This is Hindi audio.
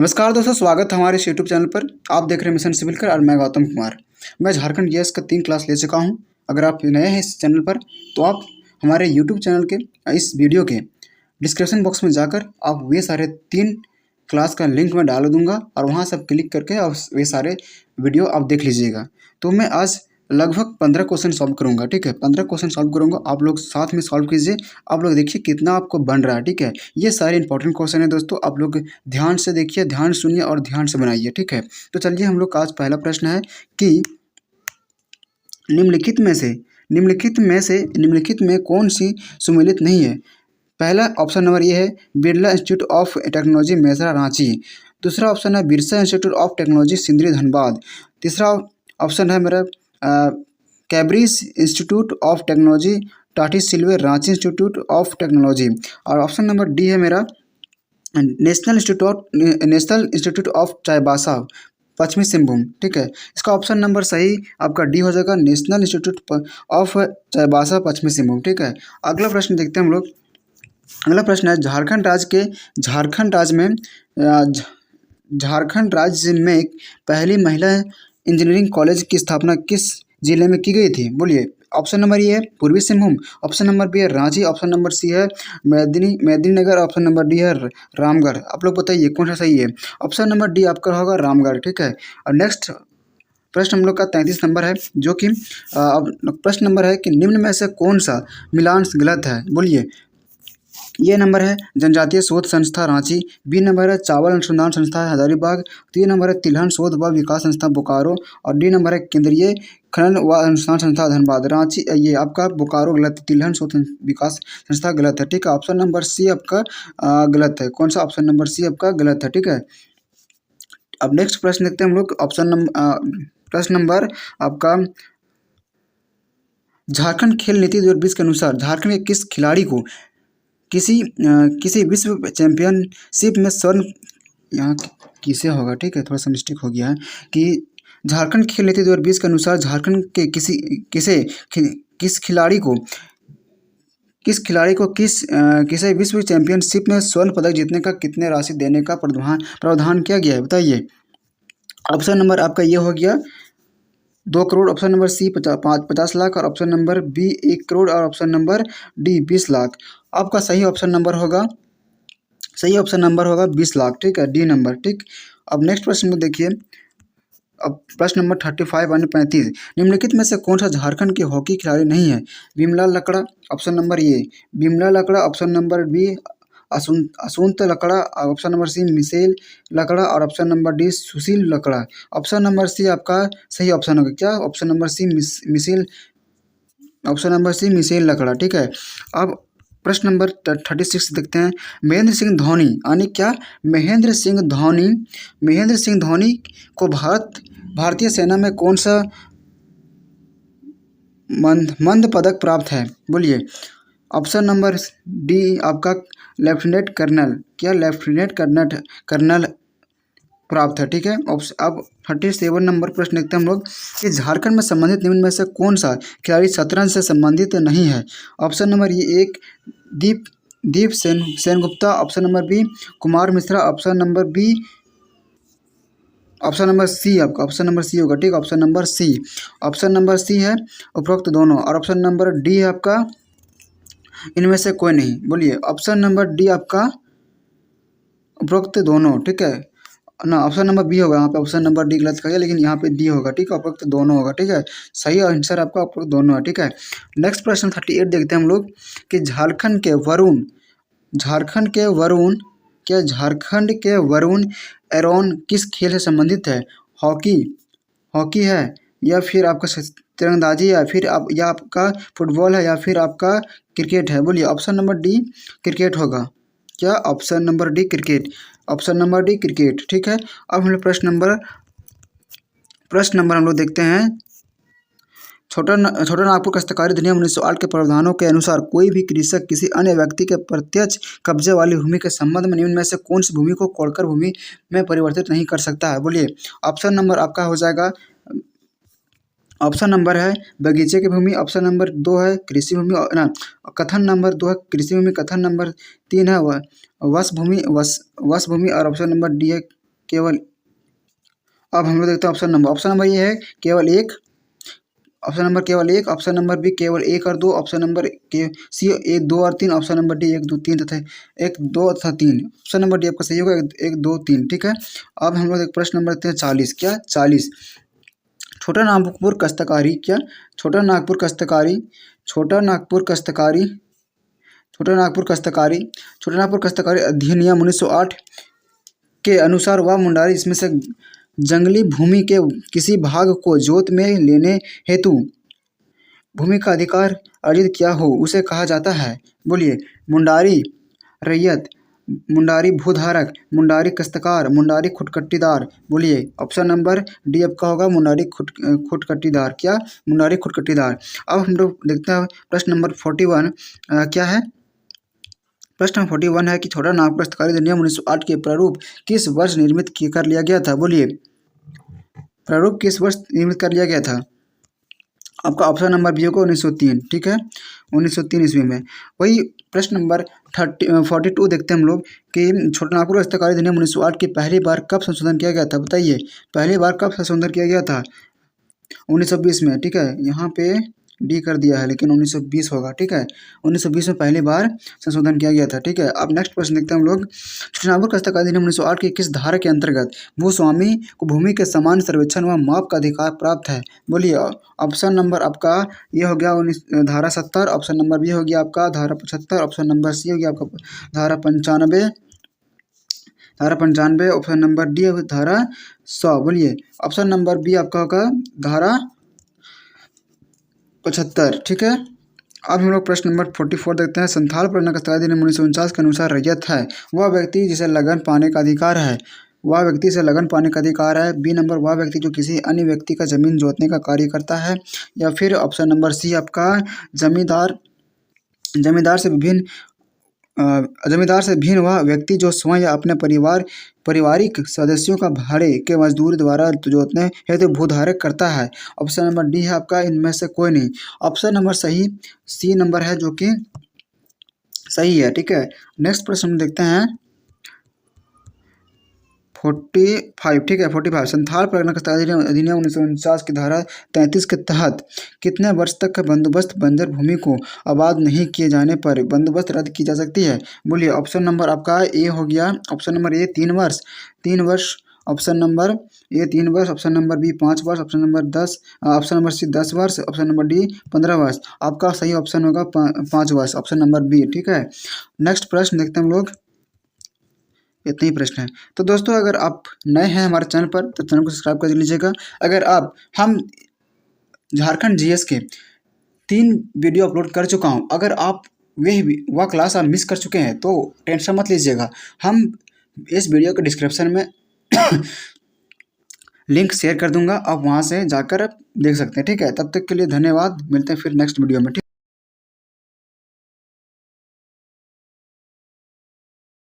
नमस्कार दोस्तों, स्वागत है हमारे इस यूट्यूब चैनल पर। आप देख रहे हैं मिशन सिविल कर और मैं गौतम कुमार। मैं झारखंड जीएस का 3 क्लास ले चुका हूं। अगर आप नए हैं इस चैनल पर तो आप हमारे यूट्यूब चैनल के इस वीडियो के डिस्क्रिप्शन बॉक्स में जाकर आप वे सारे 3 क्लास का लिंक मैं डाल दूंगा और वहां से आप क्लिक करके आप वे सारे वीडियो आप देख लीजिएगा। तो मैं आज लगभग 15 क्वेश्चन सॉल्व करूंगा। ठीक है, 15 क्वेश्चन सॉल्व करूंगा, आप लोग साथ में सॉल्व कीजिए। आप लोग देखिए कितना आपको बन रहा है। ठीक है, ये सारे इंपॉर्टेंट क्वेश्चन है दोस्तों, आप लोग ध्यान से देखिए, ध्यान सुनिए और ध्यान से बनाइए। ठीक है, तो चलिए हम लोग का आज पहला प्रश्न है कि निम्नलिखित में कौन सी सुमेलित नहीं है। पहला ऑप्शन नंबर ये है Birla institute of technology Mesra Ranchi. दूसरा ऑप्शन है Birsa institute of technology Sindri Dhanbad. तीसरा ऑप्शन है मेरा कैब्रिज इंस्टीट्यूट ऑफ टेक्नोलॉजी टाटी सिल्वे रांची इंस्टीट्यूट ऑफ टेक्नोलॉजी। और ऑप्शन नंबर डी है मेरा नेशनल इंस्टीट्यूट ऑफ चाईबासा पश्चिमी सिंहभूम। ठीक है, इसका ऑप्शन नंबर सही आपका डी हो जाएगा, नेशनल इंस्टीट्यूट ऑफ चाईबासा पश्चिमी सिंहभूम। ठीक है, अगला प्रश्न देखते हैं हम लोग। अगला प्रश्न है झारखंड राज्य में पहली महिला इंजीनियरिंग कॉलेज की स्थापना किस जिले में की गई थी। बोलिए, ऑप्शन नंबर ये है पूर्वी सिंहभूम, ऑप्शन नंबर बी है रांची, ऑप्शन नंबर सी है मेदिनीनगर, ऑप्शन नंबर डी है रामगढ़। आप लोग बताइए कौन सा सही है। ऑप्शन नंबर डी आपका होगा रामगढ़। ठीक है, और नेक्स्ट प्रश्न हम लोग का 33 नंबर है, जो कि अब प्रश्न नंबर है कि निम्न में से कौन सा मिलान गलत है। बोलिए, ये नंबर है जनजातीय शोध संस्था रांची, बी नंबर है चावल अनुसंधान संस्था हजारीबाग, ती नंबर है तिलहन शोध व विकास संस्था बोकारो, और डी नंबर है केंद्रीय खनन व अनुसंधान संस्था धनबाद। रांची ये आपका बोकारो गलत है, तिलहन शोध विकास संस्था गलत है। ठीक है, ऑप्शन नंबर सी आपका गलत है। कौन सा? ऑप्शन नंबर सी आपका गलत है। ठीक है, अब नेक्स्ट प्रश्न देखते हैं हम लोग। प्रश्न नंबर आपका झारखंड खेल नीति 2020 के अनुसार झारखंड के किस खिलाड़ी को किसी विश्व चैंपियनशिप में स्वर्ण, यहाँ किसे होगा, ठीक है थोड़ा सा मिस्टेक हो गया है, कि झारखंड खेल नीति 2020 के अनुसार झारखंड के किस खिलाड़ी को किसी विश्व चैंपियनशिप में स्वर्ण पदक जीतने का कितने राशि देने का प्रावधान किया गया है। बताइए। ऑप्शन नंबर आपका ये हो गया 2 crore, option number C 50 lakh, और ऑप्शन नंबर बी 1 करोड़, और ऑप्शन नंबर डी 20 लाख। आपका सही ऑप्शन नंबर होगा 20 लाख। ठीक है, डी नंबर। ठीक, अब नेक्स्ट प्रश्न में देखिए। अब प्रश्न नंबर 35 और 35, निम्नलिखित में से कौन सा झारखंड के हॉकी खिलाड़ी नहीं है। Vimla Lakra, option number A Vimla Lakra, option number B Asunta Lakra, option number C Michelle Lakra, और option number D Sushil Lakra. Option number C आपका सही ऑप्शन होगा। क्या? Option number C Michelle Lakra. ठीक है, अब प्रश्न नंबर 36 देखते हैं। महेंद्र सिंह धोनी यानी क्या? महेंद्र सिंह धोनी को भारतीय सेना में कौन सा मंद पदक प्राप्त है। बोलिए। ऑप्शन नंबर डी आपका लेफ्टिनेंट कर्नल। क्या? लेफ्टिनेंट कर्नल प्राप्त है। ठीक है, अब 37 नंबर प्रश्न देखते हैं हम लोग कि झारखंड में संबंधित निम्न में से कौन सा खिलाड़ी शतरंज से संबंधित नहीं है। ऑप्शन नंबर ये 1 Deep Sengupta, option number B Kumar Mishra, option number C आपका ऑप्शन नंबर सी होगा। ठीक, ऑप्शन नंबर सी है उपरोक्त दोनों, और ऑप्शन नंबर डी है आपका इनमें से कोई नहीं। बोलिए। ऑप्शन नंबर डी आपका उपरोक्त दोनों। ठीक है ना, ऑप्शन नंबर बी होगा। यहाँ पे ऑप्शन नंबर डी गलत करिए, लेकिन यहाँ पे डी होगा। ठीक है, उपरोक्त दोनों होगा। ठीक है, सही आंसर आपका उपरोक्त दोनों है। ठीक है, नेक्स्ट प्रश्न 38 देखते हैं हम लोग कि झारखंड के वरुण एरोन किस खेल से संबंधित है। हॉकी है, या फिर आपका तीरंदाजी, या फिर या आपका फुटबॉल है, या फिर आपका क्रिकेट है। बोलिए। ऑप्शन नंबर डी क्रिकेट होगा। क्या? Option number D cricket. ठीक है, अब हम लोग प्रश्न नंबर हम लोग देखते हैं। छोटा नागपुर काश्तकारी अधिनियम 1908 के प्रावधानों के अनुसार कोई भी कृषक किसी अन्य व्यक्ति के प्रत्यक्ष कब्जे वाली भूमि के संबंध में निम्न में से कौन सी भूमि को कोड़कर भूमि में परिवर्तित नहीं कर सकता है। बोलिए। ऑप्शन नंबर आपका हो जाएगा, ऑप्शन नंबर है बगीचे की भूमि, ऑप्शन नंबर 2 है कृषि भूमि ना, कथन नंबर 2 है कृषि भूमि, कथन नंबर 3 है वस भूमि, और ऑप्शन नंबर डी है केवल। अब हम लोग देखते हैं ऑप्शन नंबर ये है केवल एक, ऑप्शन नंबर केवल एक, ऑप्शन नंबर बी केवल एक और दो, ऑप्शन नंबर के सी एक दो और तीन, ऑप्शन नंबर डी एक दो तीन तथा एक दो तथा तीन। ऑप्शन नंबर डी आपका सही होगा, एक दो तीन। ठीक है, अब हम लोग एक प्रश्न नंबर देखते हैं 40। क्या 40? छोटा नागपुर काश्तकारी, क्या छोटा नागपुर काश्तकारी, छोटा नागपुर काश्तकारी, छोटा नागपुर काश्तकारी, छोटा नागपुर काश्तकारी अधिनियम 1908 के अनुसार वह मुंडारी इसमें से जंगली भूमि के किसी भाग को जोत में लेने हेतु भूमि का अधिकार अर्जित किया हो उसे कहा जाता है। बोलिए, मुंडारी रैयत, मुंडारी भूधारक, मुंडारी काश्तकार, मुंडारी खुटकट्टीदार। बोलिए, ऑप्शन नंबर डी आपका होगा मुंडारी खुटकट्टीदार। क्या? मुंडारी खुटकट्टीदार। अब हम लोग देखते हैं प्रश्न नंबर 41 क्या है। प्रश्न 41 है कि छोटा नागपुर काश्तकारी अधिनियम 1908 के प्रारूप किस वर्ष निर्मित कर लिया गया था। बोलिए, प्रारूप किस वर्ष निर्मित कर लिया गया था? आपका ऑप्शन नंबर बी होगा 1903। ठीक है, 1903 ईस्वी में। वही प्रश्न नंबर 42 देखते हैं हम लोग कि छोटा नागपुर काश्तकारी अधिनियम 1908 की पहली बार कब संशोधन किया गया था। बताइए, पहली बार कब संशोधन किया गया था? 1920 में। ठीक है, यहाँ पे डी कर दिया है लेकिन 1920 होगा। ठीक है, 1920 में पहली बार संशोधन किया गया था। ठीक है, अब नेक्स्ट प्रश्न देखते हैं हम लोग। छोटा नागपुर काश्तकारी अधिनियम 1908 की किस धारा के अंतर्गत भूस्वामी को भूमि के समान सर्वेक्षण व माप का अधिकार प्राप्त है। बोलिए, ऑप्शन नंबर आपका ये हो गया धारा 70, ऑप्शन नंबर बी हो गया आपका धारा 75, ऑप्शन नंबर सी हो गया आपका धारा 95, धारा 95, ऑप्शन नंबर डी धारा 100। बोलिए, ऑप्शन नंबर बी आपका होगा धारा 75। ठीक है, अब हम लोग प्रश्न नंबर 44 देखते हैं। संथाल परगना काश्तकारी अधिनियम 1949 के अनुसार रैयत है वह व्यक्ति जिसे लगन पाने का अधिकार है, वह व्यक्ति से लगन पाने का अधिकार है। बी नंबर वह व्यक्ति जो किसी अन्य व्यक्ति का जमीन जोतने का कार्य करता है, या फिर ऑप्शन नंबर सी आपका जमींदार, जमींदार से भिन्न वह व्यक्ति जो स्वयं या अपने पारिवारिक सदस्यों का भाड़े के मजदूरी द्वारा जोतने हेतु भूधारक करता है। ऑप्शन नंबर डी है आपका इनमें से कोई नहीं। ऑप्शन नंबर सही सी नंबर है जो कि सही है। ठीक है, नेक्स्ट प्रश्न हम देखते हैं 45। ठीक है, 45 संथाल परगना काश्तकारी अधिनियम 1949 की धारा 33 के तहत कितने वर्ष तक का बंदोबस्त बंजर भूमि को आबाद नहीं किए जाने पर बंदोबस्त रद्द की जा सकती है। बोलिए, ऑप्शन नंबर आपका ए हो गया, ऑप्शन नंबर ए 3 वर्ष, 3 वर्ष, ऑप्शन नंबर ए 3 वर्ष, ऑप्शन नंबर बी 5 वर्ष, option number 10, option number C 10 वर्ष, ऑप्शन नंबर डी 15 वर्ष। आपका सही ऑप्शन होगा 5 वर्ष, ऑप्शन नंबर बी। ठीक है, नेक्स्ट प्रश्न देखते हैं हम लोग। इतने ही प्रश्न है। तो दोस्तों, अगर आप नए हैं हमारे चैनल पर तो चैनल को सब्सक्राइब कर लीजिएगा। अगर हम झारखंड जीएस के 3 वीडियो अपलोड कर चुका हूं, अगर आप वह क्लास आप मिस कर चुके हैं तो टेंशन मत लीजिएगा, हम इस वीडियो के डिस्क्रिप्शन में लिंक शेयर कर दूंगा, आप वहां से जाकर देख सकते हैं। ठीक है, तब तक के लिए धन्यवाद, मिलते हैं फिर नेक्स्ट वीडियो में। ठीक।